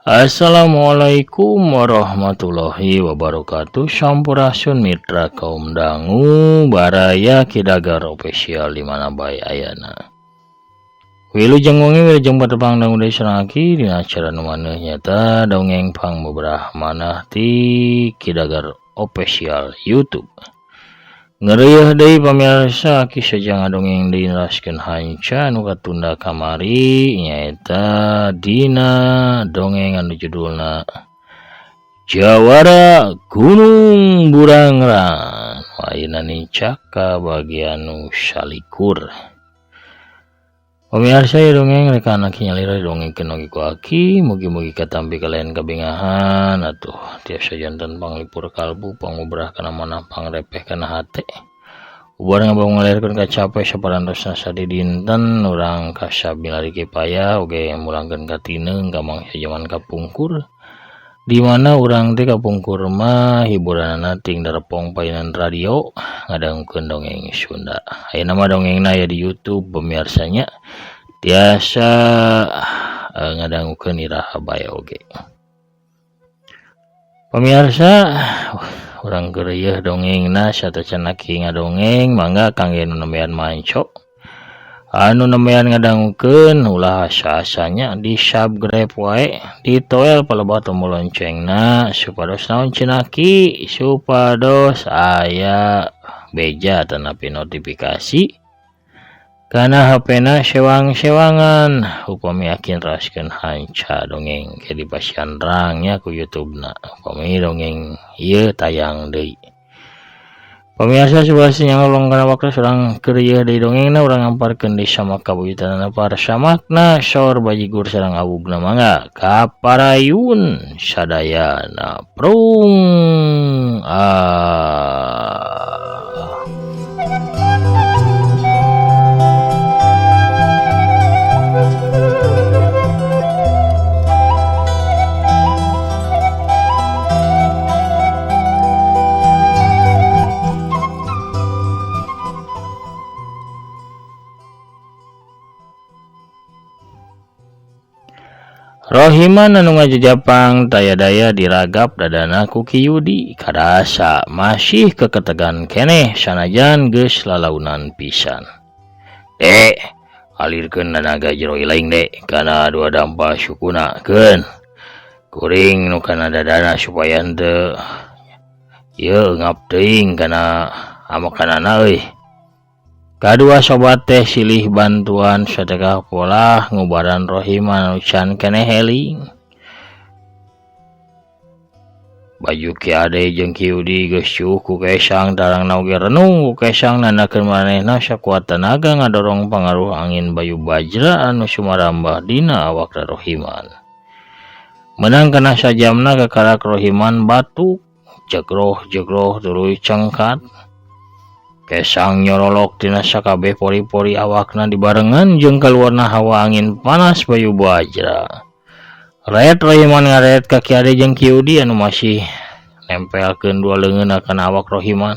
Assalamualaikum warahmatullahi wabarakatuh. Sampurasun mitra kaum dangu baraya kidagar official di mana bae ayana. Wilujeng wengi wilujeng patepang dangu deui sarangaki dina acara nu maneuh nyata dongeng pang beberah manah ti kidagar official YouTube. Ngeureuyeuh deui pamirsa kisah ngadongeng deui raskeun hanca anu katunda kamari nyaeta dina dongeng anu judulna Jawara Gunung Burangrang. Ayeuna nicak ka bagian nu salikur. Pamirsa ieu dongeng rek anak nyalira dongengkeun oge ku aki, mugi-mugi katampi kalian kabengahan atuh tiasa janten panglipur kalbu pangubrah kana manah pangrepeh kana hate. Ubar ngabung ngalirkeun kacape saparantosna sadi dinten urang kasabilari payah oge mulangkeun ka tineung ka mangsa jaman kapungkur. Di mana urang teh kapungkur mah hiburanna ting darepong painan radio ngadangkeun dongeng Sunda. Ayeuna mah dongengna aya di YouTube pemirsanya. Tiasa ngadangukeun iraha bae oge. Pamirsa, urang geureueuh dongengna satacanaki ngadongeng mangga kangge nu nembean manco. Anu nembean ngadangukeun ulah asa-asanya di subscribe wae, ditoel palebah tombol loncengna supados naon cenaki supados aya beja tanapi notifikasi kana HP-na sewang-sewangan upami akin raskeun hanca dongeng ke dipasianrangnya ku YouTube-na upami dongeng ieu tayang deui. Pamirsa subasa nyangolong kana waktu urang keureueuh deui dongengna urang ngamparkeun deui sama kabuyutanana para samakna saur bajigur sareng awugna mangga kaparayun sadayana prung Rohiman anu ngajajapang taya-daya diragap dadana ku Ki Yudi kadasa masih keketegan keneh sanajan geus lalaunan pisan. Dek, alirkeun nanaga jero ilaing dek kana dua dampa syukunakeun. Kuring nu kana dadana supaya henteu ieu ngap teuing kana amakanana euy. Kadua sobat teh silih bantuan satekah pola ngubaran Rohiman ucan keneh heling. Baju Ki Ade jeung Ki Yudi geus cuh ku Kesang tarangna oge renung ku Kesang nanakeun manehna sakuat tenaga ngadorong pangaruh angin bayu bajra anu sumarambah dina awak Rohiman. Menang kana sajamna kakarak Rohiman batuk, jegroh-jegroh tuluy cengkat. Kesang nyorolok tina sakabeh pori-pori awakna dibarengan jeung kaluarna hawa angin panas bayu bajra. Ret Rohiman ngaret ka Ki Ade jeung Ki Yudi anu masih nempelkeun dua leungeunna kana awak Rohiman.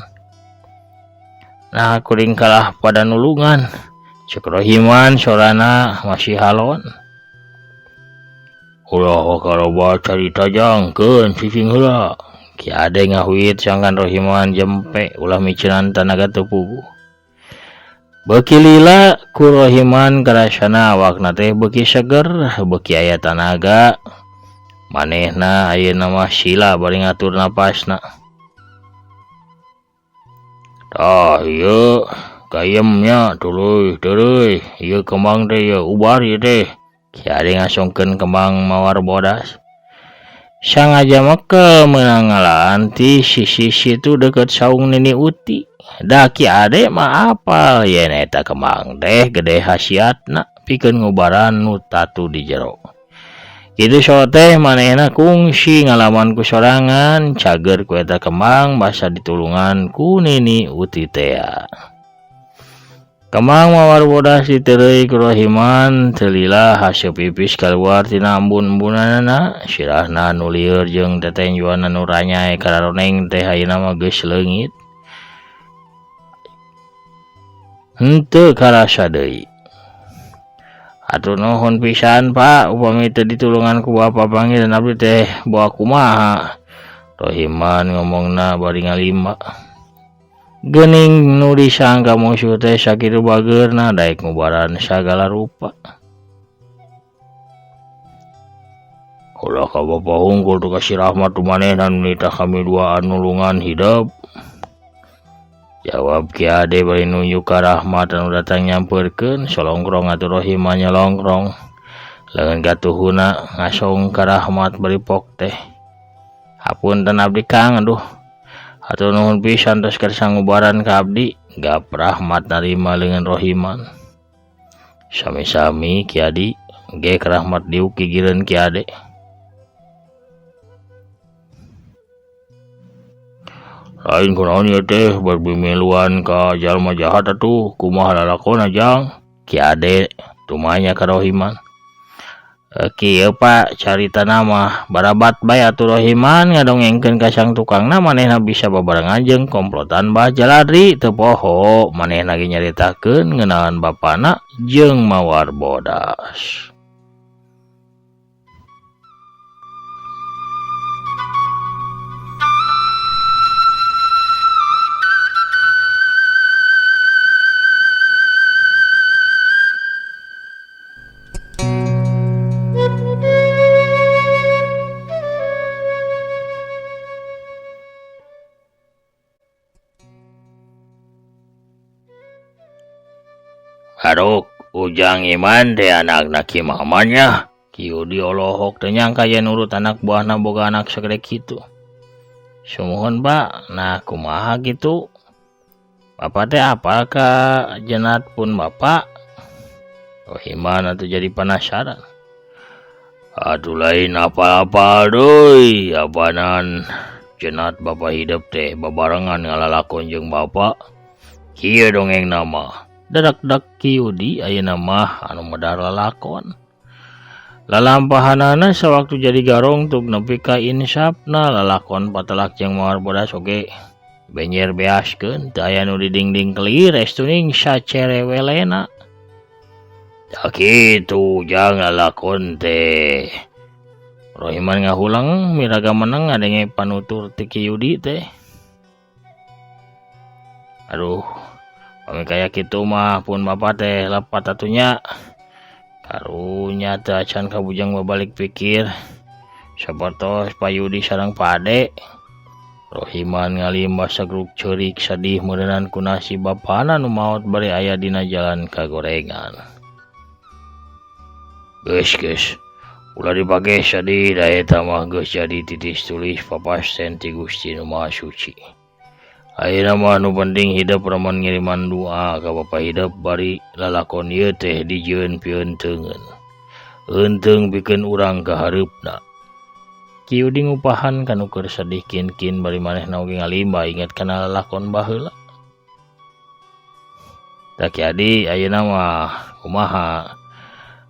Nah kuring kalah pada nulungan. Cek Rohiman sorana masih halon. Ulah karoba carita jangkeun cicing heula. Ki Ade ngahuit sangkan Rohiman jempe ulah micenan tanaga teu puguh. Beuki lila ku Rohiman karasana awakna teh beuki seger, beuki aya tanaga. Manehna ayeuna mah sila bari ngatur napasna. Tah ieu kayemnya tuluy teueuy, ieu kembang teh ieu ubar ieu teh. Ki Ade ngasongkeun kembang mawar bodas. Sangaja meke meunang ngalaan ti sisi situ deket saung Nini Uti. Da Ki Ade mah apal yen eta kembang teh gede hasiatna pikeun ngubaran nu tatu di jero. Kitu so teh manehna kungsi ngalaman ku sorangan cager ku eta kembang basa ditulungan ku Nini Uti teh. Kembang mawar bodas ditereuy ku Rohiman teu lila hasil pipis kaluar tina embun-embunanna sirahna nu lieur jeung tetenjuan anu ranyai kararoneng teh ayeuna mah geus leungit. Henteu karasa deui. Atur nuhun pisan Pak, upami teu ditulungan ku Bapak panggil dan abdi teh bawa kumaha. Rohiman ngomongna bari ngalima. Geuning nu disangka musuh teh sakitu bageurna daek ngubaran sagala rupa. Ulah ka Bapa hungkul tu kasih rahmat tu manehna nu nitah kami dua nulungan hidup. Jawab Ki Ade bari nunjuk ka rahmat anu datang nyampeurkeun solongkrong atuh Rohiman nyolongkrong. Leungeun gatuhuna ngasong ka rahmat bari pok teh. Hapunten abdi Kang, aduh. Atur nuhun pisan tos kersa ngubaran ka abdi. Gap rahmat narima leungeun Rohiman. Sami-sami Ki Adi ge rahmat diuki gireun Ki Ade. Lain kunaon ieu teh berbimiluan ka jalma jahat atuh kumaha lalakonna Jang? Ki Ade tumanya ka Rohiman. Kieu Pak carita nama barabat bae atuh Rohiman ngadongengkeun ka sang tukangna manehna bisa babarengan jeung komplotan Mbah Jaladri teu poho manehna ge nyaritakeun ngeunaan bapana jeung mawar bodas. Haruk Ujang Iman teh anakna Ki Mamannya. Ki Udi olohok teu nyangka yen nurut anak buahna boga anak sagede kitu. Sumuhun Pak, nah kumaha kitu? Bapak teh apal ka jenat pun Bapak? Rohiman atuh jadi penasaran. Aduh lain apa-apa deui, apanan jenat Bapak hidup teh babarengan ngalalakon jeung Bapak. Kieu dongeng nama. Dadak-dak Ki Udi ayeuna mah anu medar lalakon. Lalampahanana sawaktu jadi garong tuk nepi ka insapna lalakon patelak jeung mawar bodas oge benyer beaskeun teu aya nu didingding kelir estuning sacerewelena. Da kitu Jang lalakon teh. Rohiman ngahulang miraga meneng ngadenge panutur ti Ki Udi teh. Aduh, pami kaya kitu mah pun Bapak teh lepat atunya. Karunya teh acan kabujang babalik pikir. Sapertos Payudi sareng Pade. Rohiman ngalimbah sagruk ceurik sadih meureunnan ku nasib bapana nu maot bari aya dina jalan kagorengan. Geus. Ulah dipake sadih da eta mah geus jadi titis tulis papasten ti Gusti Nu Maha Suci. Ayeuna mah nu penting hidup ramon ngiriman doa ka Bapa hidup bari lalakon ieu teh dijieun pieuteungeun. Heunteung pikeun urang ka hareupna. Ki Udi ngupahan kanu keur sedih kin-kin bari manehna oge ngalimbah inget kana lalakon baheula. Da Ki Adi ayeuna mah kumaha?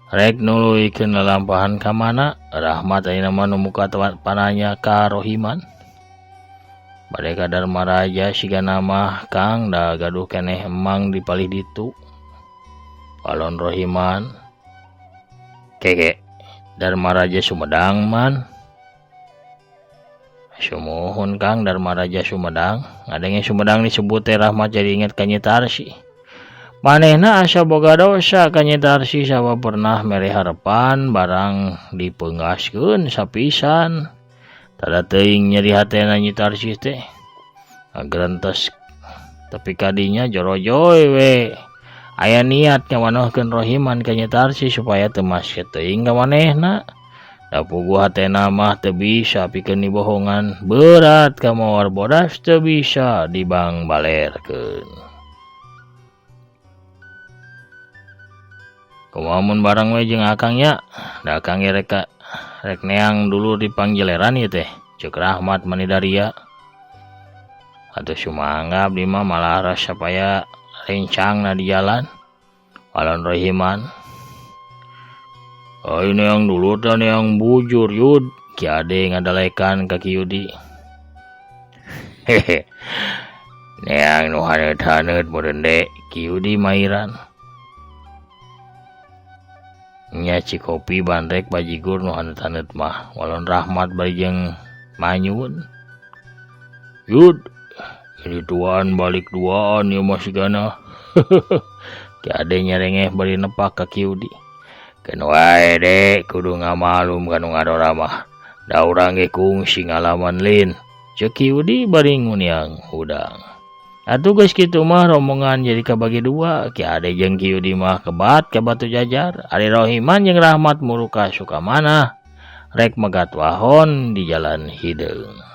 Rek nuluykeun lalampahan ka mana? Rahmat ayeuna mah nu muka pananya ka Rohiman. Bade ka Dharmaraja sigana mah Kang da gaduh keneh emang dipalih ditu. Palon Rohiman. Keke Dharmaraja Sumedang man. Sumuhun Kang Dharmaraja Sumedang. Ngadenge Sumedang disebut teh Rahmat jadi inget ka Nyi Tarsi. Manehna asa boga dosa ka Nyi Tarsi sabab pernah mere harepan barang dipeunggaskeun sapisan. Tada teuing nyeri hatena Nyi Tarsi teh. Agrantos tapi kadinya jorojoy we. Aya niat ngawanohkeun Rohiman ka Nyi Tarsi supaya teu masih teuing ka manehna. Da puguh hatena mah teu bisa pikeun dibohongan. Berat ka mawar bodas teu bisa dibang balerkeun. Kumaha mun bareng we jeung Akang nya? Da Akang ge rek neang dulu dipanggeleran ieu teh. Ceuk Rahmat Manidaria. Atuh sumangga abdi mah malah rasa supaya rencangna di jalan. Walon Rohiman. Oh ini yang dulu dan yang bujur Yud. Ki Ade ngadalekan ka Ki Udi. Hehe. Neang nu haneut-haneut meureun de Ki Udi mairan. nya Cikopi bandrek bajigur nu hanet-hanet mah walon Rahmat bari jeung manyun. Yud, ini tuan balik duaan ya masih gana. Ki ade nyerengeh bari nepak ka Kiudi. Keun wae dek kudu ngamalum kanu ngadora mah. Da urang ge kungsi ngalaman lin. Ceuk Kiudi bari nguniang hudang. Atuh geus kitu mah rombongan jadi kabagi dua. Ki ade jeung Kiudi mah kebat ka Batu Jajar. Ari Rohiman jeung Rahmat muru ka Sukamana. Rek megat wahon di jalan hideung.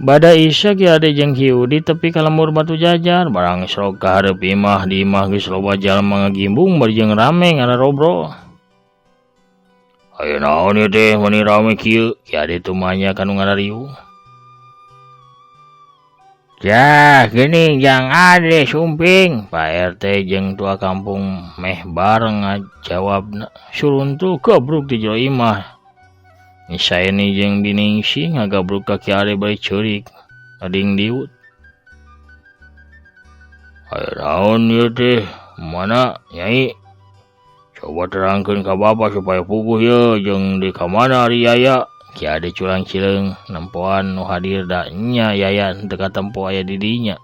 Bada isya ki ade jeung Kiudi tepi ka lembur Batu Jajar barang srog ka hareup imah di imah geus loba jalma ngagimbung bari jeung rame ngalarobro. Aya naon ieu teh mani rame kieu? Ki ade tumanya kanu ngarariu. Yah, geuning jang ade sumping. Pak RT jeung tua kampung meh bareng ngajawabna. Suruntul kebruk di jero imah. Saeni jeung Biningsi ngagabruk ka Ki Ade bari ceurik ading diut. Aya naon ieu teh? Mana Nyai? Coba terangkeun ka Bapa supaya puguh ye jeung di ka mana ari Yaya. Ki Ade culang cileung nempoan nu hadir da nya Yaya teu katempo aya di dinya.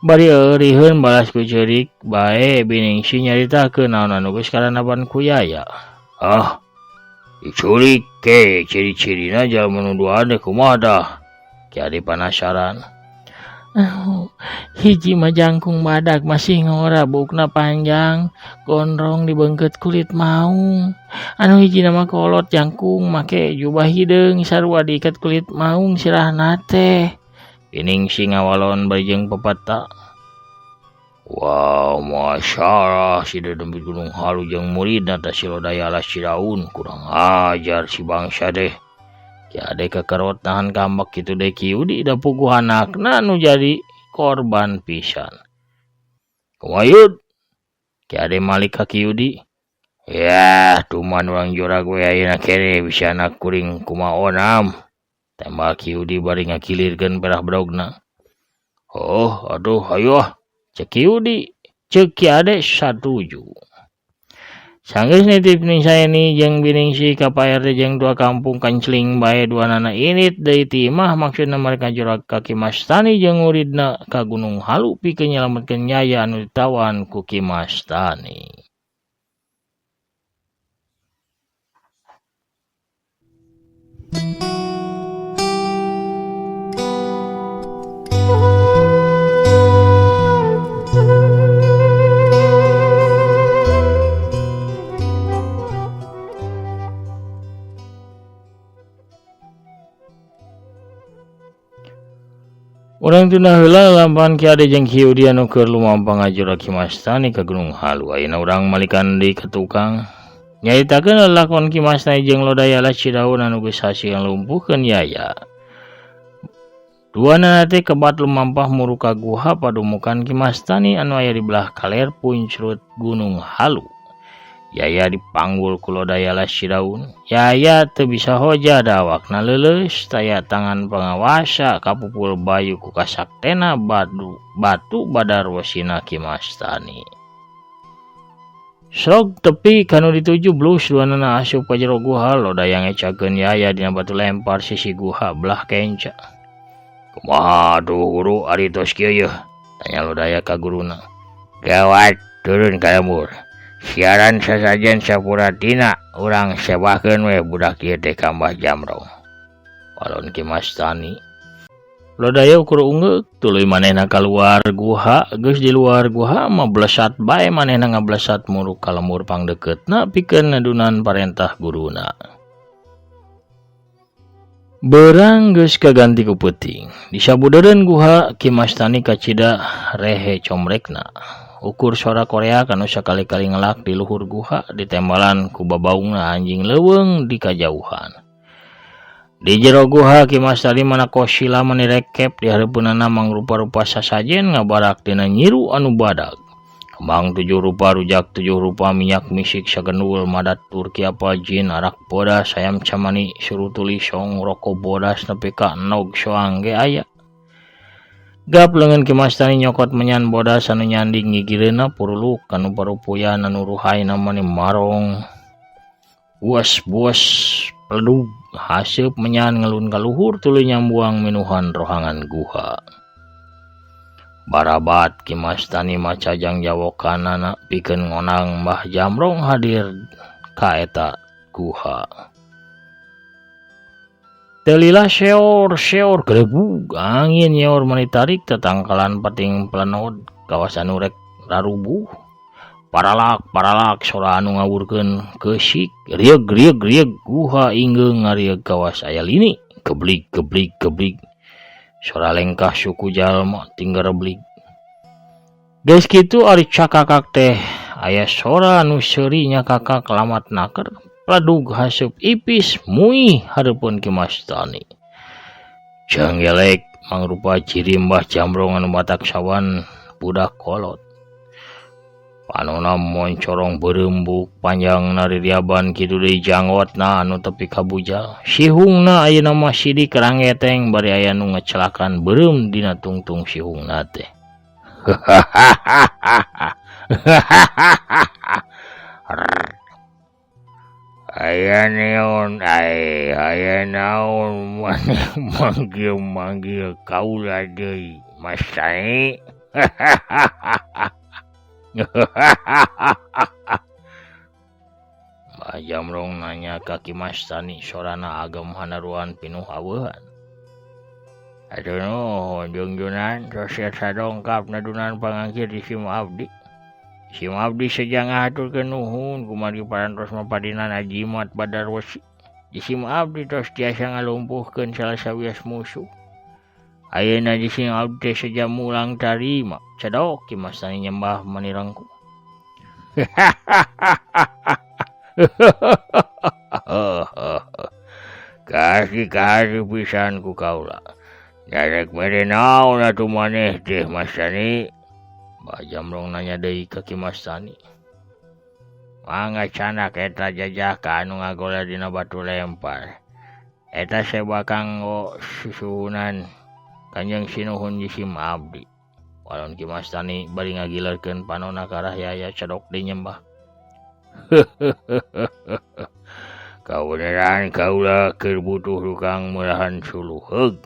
Bari euriheun balas ku ceurik bae Biningsi nyaritakeun naon anu geus karanaban ku Yaya. Ah, diculik ke ciri-cirina jalma nu duaan kumaha dah? Ki Ade penasaran. Hiji mah jangkung badak masih ngora bukna panjang, gondrong dibeungkeut kulit maung. Anu hiji nama kolot jangkung make jubah hideung sarua diiket kulit maung sirahna teh. Biningsi ngawalon bari jeung pepeta. Wow, masyaallah si Dedembit Gunung Halu jeung muridna teh si Lodaya Alas Cidaun kurang ajar si bangsa deh. Ki Ade kekerot nahan kambak kitu deui Kiudi da puguh anakna nu jadi korban pisan. Kumayud? Ki Ade malik ka Kiudi. Yah, tuman urang jorag we ayeuna kene bisa anak kuring kumaonam. Tembak Kiudi bari ngakilirkeun perah bedogna. Oh, aduh hayo cek Kiudi, cek Ki Ade satuju. Sanggeus nitip ning Saeni jeung Biningsi ka Pak RT jeung dua kampung kancling bae duanana init deui ti imah maksudna mereka jorag ka Ki Mastani jeung muridna ka Gunung Halu pikeun nyalametkeun Yaya anu ditawan ku Ki Mastani. Urang tunda heula lampahan Ki Ade jeung Kiudi anu keur lumampah ngajurag Ki Mastani ka Gunung Halu. Ayeuna urang malikan deui ka tukang. Nyaritakeun lelakon Ki Mastani jeung Lodaya Alas Cidaun anu geus hasil nglumpuhkeun Yaya. Duana teh kebat lumampah muru ka guha padumukan Ki Mastani anu aya di belah kaler puncrut Gunung Halu. Yaya dipanggul ku Lodaya Alas Cidaun. Yaya teu bisa hoja da awakna leuleus taya tangan pangawasa kapupul bayu ku kasaktena batu badar wasina Ki Mastani. Srog tepi kanu dituju blus duanana asup ka jero guha. Lodaya ngecakeun Yaya dina batu lempar sisi guha belah kenca. Kumaha tuh guru ari tos kieu yeuh? Tanya Lodaya ka guruna. Gawat turun ka lembur. Siaran sasajen sapuratina urang sebahkeun we budak ieu teh ka Mbah Jamrong. Walon Ki Mastani. Lodaya ukur ungeuk tuluy manehna kaluar guha, geus di luar guha mah blesat bae manehna ngablesat muru ka lembur pangdekeutna pikeun ngadunan parentah guruna. Beurang geus kaganti ku peuting. Di sabudeureun guha Ki Mastani kacida rehe comrekna. Ukur suara Korea kanu sakali-kali ngelak di luhur guha ditembalan ku babaungna anjing leuweung di kajauhan. Di jero guha Ki Mas tadi mana kosila manirekep di hareupeunana mangrupa-rupa sasajen ngabarak dina nyiru anu badag. Kembang 7 rupa, rujak 7 rupa, minyak misik sagendul, madat turki apa jin, arak bodas, ayam camani, surutuli song, rokok bodas, nepi ka nog soang ge aya. Gap leungeun Ki Mas tani nyokot menyan bodas anu nyanding gigireunna puruluk anu parupuyan anu ruhai namanya marong. Buas-buas peledug haseup menyan ngelun ka luhur tuluy nyambuang minuhan rohangan guha. Barabat Ki Mas tani macajang jawokanana pikeun ngonang Mbah Jamrong hadir ka eta guha. Telila seor gerebug angin nyeor manitarik tetangkalan pating pelenod kawasan urek rarubuh. Paralak sora anu ngawurkeun keusik rieg guha ingeung ngarieg kawas aya lini geblik sora lengkah suku jalma tinggal reblik. Geus kitu ari cakakak teh aya sora anu seuri nya kakak lamat naker pladug haseup ipis muih hareupeun Ki Mas tani. Janggelek mangrupa ciri Mbah Jamrong anu batak sawan budak kolot. Panona moncorong berembuk panjang naririaban kitu deui janggotna anu tepi kabujal. Sihungna ayeuna mah sidik rangeteng bari aya nu ngecelakan beureum dina tungtung sihungna teh. Aya naon manggil kaula deui Mas tani. Mbah Jamrong nanya ka Ki Mas tani sorana agem hanaruan pinuh aweuhan. Atuh nuhun Jungjunan tos sadongkap nadunan pangangkir di Sim Abdi. Sim Abdi sejang ngaturkeun nuhun kumari parantos mapadinan ajimat badar wesi. Di Sim Abdi tos tiasa ngalumpuhkeun salah sawias musuh. Ayeuna di Sim Abdi sejam mulang tarima. Cedok Ki Mas tani nyembah manirangku. Kasih pisan ku kaula. Jarek mere naon atuh maneh teh Mas tani? Mbah Jamrong nanya deui ka Ki Mas tani. Mangga canak eta jajah ka anu ngagola dina batu lempar. Eta sebakang susuhunan Kanjeng Sinuhun di Sim Abdi. Walon Ki Mas tani bari ngagilerkeun panonna ka Rahyaya cedok deui nyembah. Kabeneran kaula keur butuh tukang meulahan suluh heug.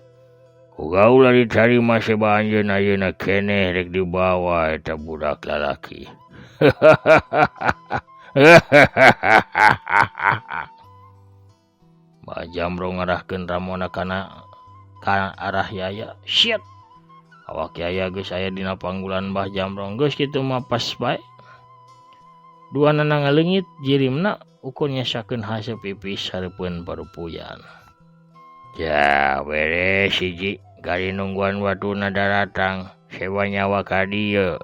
Ku kaula ditarima seba anjeun ayeuna keneh rek dibawa eta budak lalaki. Mbah Jamrong ngarahkeun ramona kana arah Yaya. Siap. Awak Yaya geus aya dina panggulan Mbah Jamrong. Geus kitu mah pas bae. Duanana ngaleungit jirimna ukur nyasakeun haseup pipis hareupeun parupuyan. Ya beres hiji kali nungguan watuna daratang sewa nyawa ka dieu.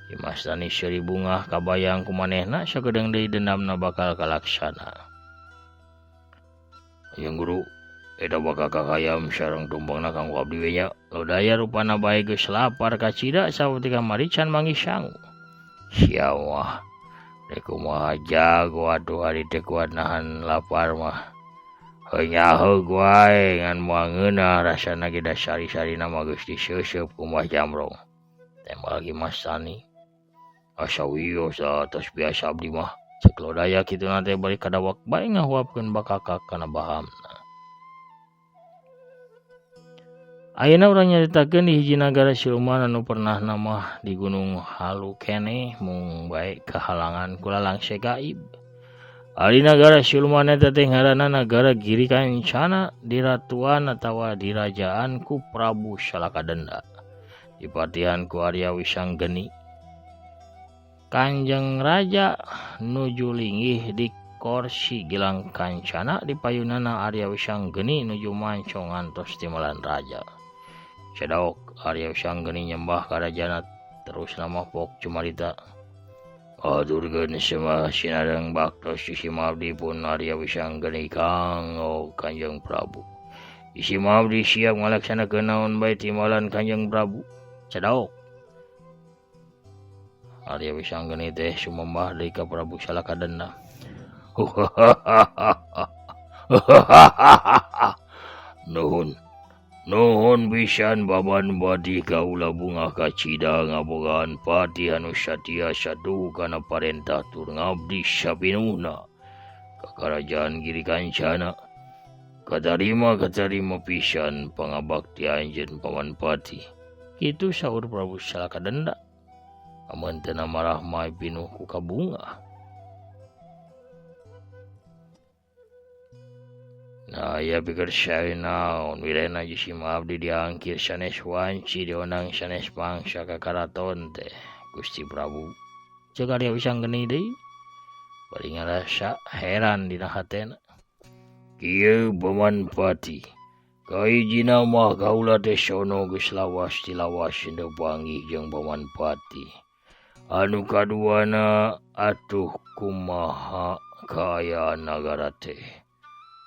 Ki Mas tani seuri bungah kabayang ku manehna sakedeung deui dendamna bakal kalaksana. Yang guru eta bakal kakayam sareng tumpangna kanggo abdi we nya. Lodaya rupana bae geus lapar ka cida sawetika marican manggih sangu. Sia mah rek kumaha jago atuh ari teh kuat nahan lapar mah. Heunya heug wae ngan moal ngeunah rasana ge da sari-sarina mah geus diseuseup ku Mbah Jamrong. Tembal Ki Mas tani. Asa wios tos biasa abdi mah. Cek lodaya kituna teh bari kadawak bae ngahuapkeun bakakak kana bahamna. Ayeuna urang nyaritakeun di hiji nagara siluman anu pernah nama di Gunung Halu keneh mung bae kahalangan ku lalangse gaib. Ari nagara siluman eta teh ngaranna nagara Giri Kancana di ratuan atawa di rajaan ku Prabu Salakadenda. Dipatihan ku Arya Wisanggeni. Kanjeng Raja nuju linggih di Korsi Gilang Kancana di payunana Arya Wisanggeni nuju mancong ngantos timelan raja. Cedok Arya Wisanggeni nyembah ka rajana terus nama pok cumarita. Aturkeun semua sinareng baktos isi mabdi pun Arya Wisang genikang Kanjeng Prabu. Isi mabdi siap ngalaksanakeun naon bae timbalan Kanjeng Prabu. Cadaok. Arya Wisang geni teh sumembah deui ka Prabu Salakadana. Nuhun pisan baban badi kaula bunga kacida ngabogaan pati anu satya satu kana parentah tur ngabdi sapinuhna ka karajaan Giri Kancana. Katarima pisan pangabakti anjeun paman pati. Kitu saur Prabu Salakadana. Amun teu marah mah pinuh ku kabunga. Nah, ya pikir saya naon wirena si mabdi diangkir sanes wanci dionang sanes bangsa ka karaton teh Gusti Prabu. Ceuk Arya Wisang geni deui. Bari ngarasa heran dina hatena. Kieu paman pati. Kaijina mah kaula teh sono geus lawas tilawas teu panggih jeung paman pati. Anu kaduana atuh kumaha kaayaan nagara teh.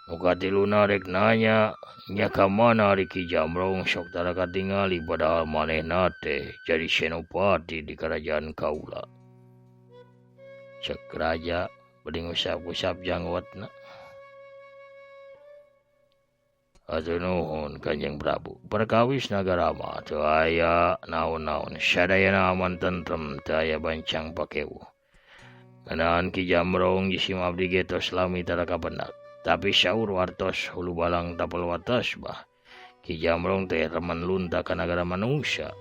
Nu katiluna rek nanya nya ka mana ari Ki Jamrong sok tara katingali padahal manehna teh jadi senopati di kerajaan kaula. Cek raja beuring usap-usap janggotna. Atur nuhun Kanjeng Prabu. Perkawis nagara mah teu aya naon-naon. Sadayana aman tentrem teu aya bancang pakeuh. Ngeunaan Ki Jamrong ji si mabdi getos lami tara kapendak. Tapi saur wartos hulu balang tapel watos bah. Ki Jamrong teh remen lunta ka nagara manusia.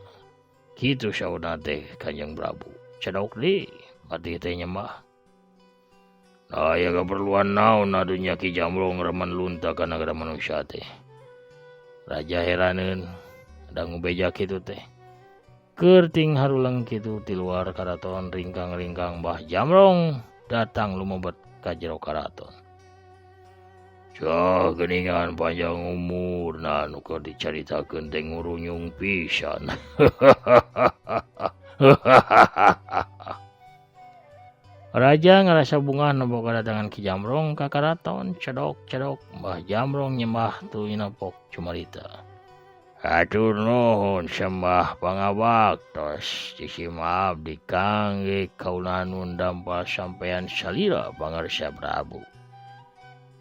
Kitu saurna teh Kanjeng Prabu. Cedok deui pati teh nyembah. Nah, ya keperluan naon adunya Ki Jamrong remen lunta ka nagara manusia teh. Raja heraneun dangu beja kitu teh. Keur ting harulang kitu ti luar karaton ringkang-ringkang Mbah Jamrong datang lumebet ka jero karaton. Cah geningan panjang umur nu keur dicaritakeun teh ngurunyung pisan. Raja ngerasa bungah nepok kedatangan Ki Jamrong ka karaton. Cedok Mbah Jamrong nyembah tu inapok cumarita. Atur nuhun sembah pangabaktos si mabdi kangge kaula nun dampal sampean salira pangarsa Prabu.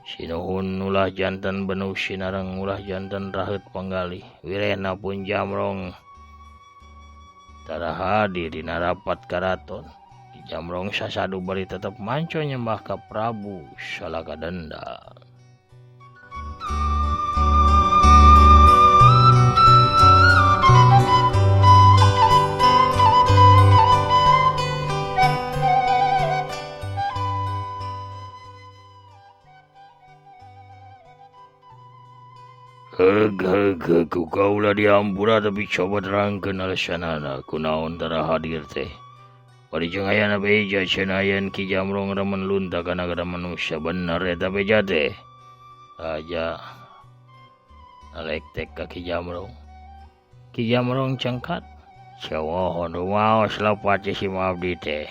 Sinuhun ulah janten benuh sinareng ulah janten raheut panggalih. Wirena pun Jamrong tara hadir dina rapat karaton. Jamrong sasadu bari tetep manco nyembah ka Prabu Salakadana. Ku kaula diampura tapi coba terangkeun alasanana kunaon tara hadir teh. Bari jeung ayana beja cenah Ki Jamrong remen lunta ka nagara manusia bener eta beja teh. Raja alektek ka Ki Jamrong. Ki Jamrong cengkat. Sawohon rumaos lapat si mabdi teh.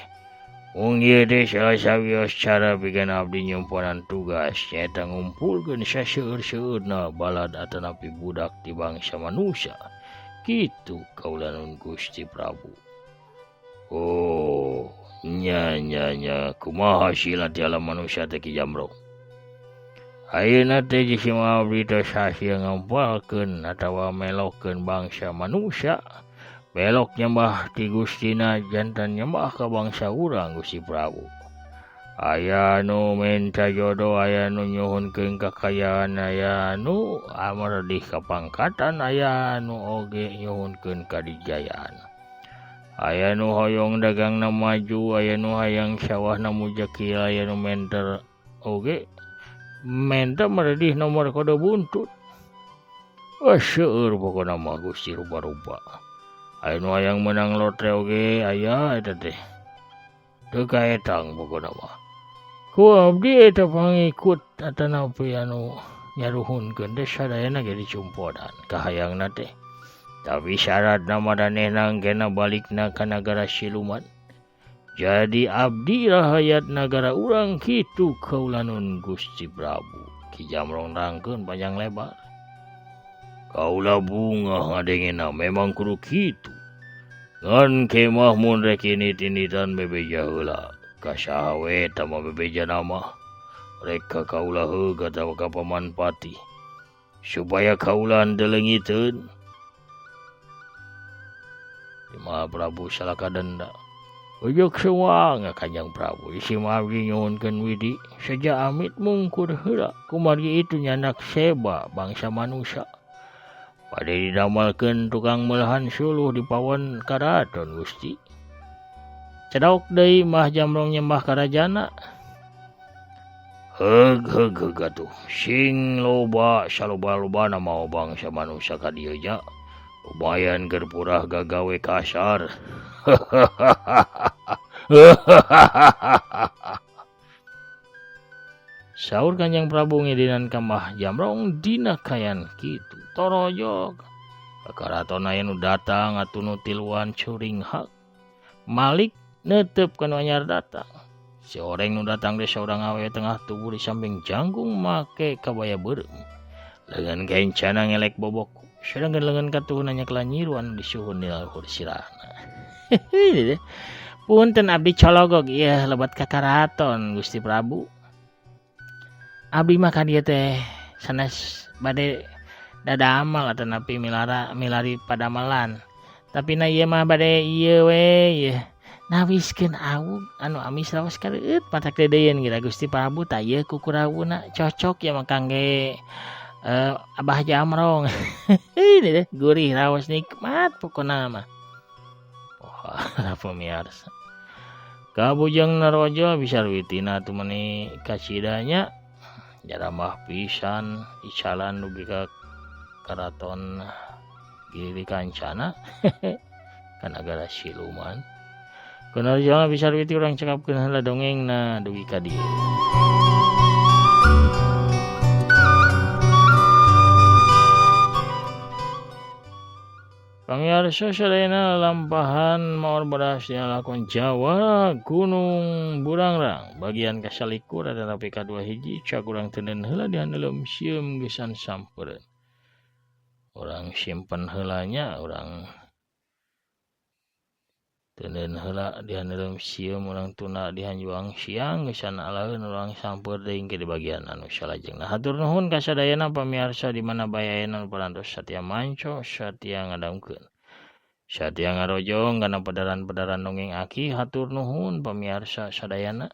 Wong ieu teh salah sawios cara bikin abdi nyumpanan tugas nyaeta ngumpulkeun saseueur-seueurna balad atanapi budak ti bangsa manusia. Kitu kaula nun Gusti Prabu. Oh, nya kumaha sila ti alam manusia teh Ki Jamrong. Ayeuna teh si mabdi teh sasia ngampalkeun atawa melokkeun bangsa manusia. Belok nyembah ti Gustina jantan nyembah ka bangsa urang Gusti Prabu. Aya nu minta jodoh, aya nu nyuhunkeun kakayaan, aya nu amardih kapangkatan, aya nu oge nyuhunkeun kadijayaan. Aya nu hoyong dagangna maju, aya nu hayang sawahna mujaki, aya nu menter oge menter mardih nomor kode buntut. Seueur pokona mah Gusti rupa-rupa. Aya nu hayang menang lotre oge aya eta teh. Teu kaetang pokona mah. Ku abdi eta pangikut atanapi anu nyaruhunkeun teh sadayana ge dicumpodan kahayangna teh. Tapi syaratna maranehna enggena balikna ka nagara siluman. Jadi abdi rahayat negara urang kitu kaulanon Gusti Prabu. Ki Jamrong rangkeun panjang lebar. Kaula bunga ngadengena memang kudu kitu. Ngan kemah mun rek init-initan bebeja heula. Kasaha we tama bebeja nama. Rek ka kaula heuga tawa ka Paman Pati. Supaya kaula andelengiteun. Maha Prabu salaka denda. Ujug sewang Kanjeng Prabu. Isi mabdi nyuhunkeun widi. Saja amit mungkur heula. Kumari itu nyanak seba bangsa manusia. Pada didamalkeun tukang melahan suluh di pawan karaton Gusti. Cedaok deui Mah Jamrong nyembah karajana. Heug atuh. Sing loba saloba-lobana mau bangsa manusia ka dieu nya. Lumayan keur purah gagawe kasar. Saur Kanjeng Prabu ngidinan ka Mah Jamrong dina kayan kitu. Torojo ka karaton aya nu datang atuh nu tiluan curing hak. Malik neuteup kana anyar datang. Si oreng nu datang teh saurang awewe tengah tubuh di samping janggung make kabaya beureum. Leungeun kencana ngelek bobok. Sedangkan leungeun katuhun nya kelanyiru anu disuhun di laluhur sirahna. Punten abdi cologog ieu lebat ka karaton Gusti Prabu. Abdi mah ka dieu teh sanes bade dada amal atau napi milari padamalan. Tapi na ieu mah bade ieu we ieu. Nawiskeun awug anu amis raos kareueut matak dedeyeun gila Gusti Prabu tah ieu kukurawuna cocok ya mah kangge Abah Jamrong. Ini deh gurih raos nikmat pokona mah. Wah, pemirsa. Kabujang narojo bisa ruitina tu meni kasidanya. Jaramah pisan icalan dugi ka karaton Giri Kancana. Ka nagara Siluman. Kuna jangan bisa ruiti urang cakapkeun heula dongengna dugi ka dieu. Pangiarsa sadayana lampahan maor beras lakon Jawa Gunung Burangrang bagian kasalikur ada tapi kadua hiji cagurang teuneun heula di handelem sieum gesan sampeureun. Urang simpen heulanya urang teuneun heula di handelem sieum urang tuna di hanjuang siang gesan alaeun urang sampeur deui ke di bagian anu salajengna. Hatur nuhun ka sadayana pamirsa di mana bayaenan parantos satia manco satia ngadamkeun. Satia ngarojong kana padaran-padaran dongeng aki hatur nuhun pamirsa sadayana.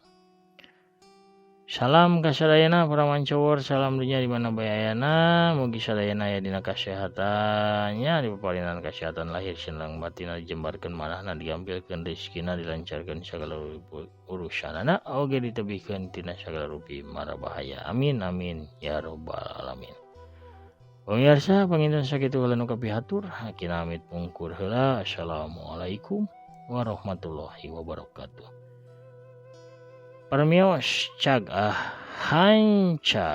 Salam ka sadayana para mancowor salam dunya di mana bayana mugi sadayana aya dina kasehatannya dipaparinan kasehatan lahir sinang batina dijembarkeun manahna diampilkeun rezekina dilancarkeun sagala urusanana oge ditebihkeun tina sagala rupi mara bahaya amin amin ya rabbal alamin. Pemirsa panginten sakitu heula nu kapihatur hakina amit pungkur heula assalamualaikum warahmatullahi wabarakatuh. Parmios cag hanca.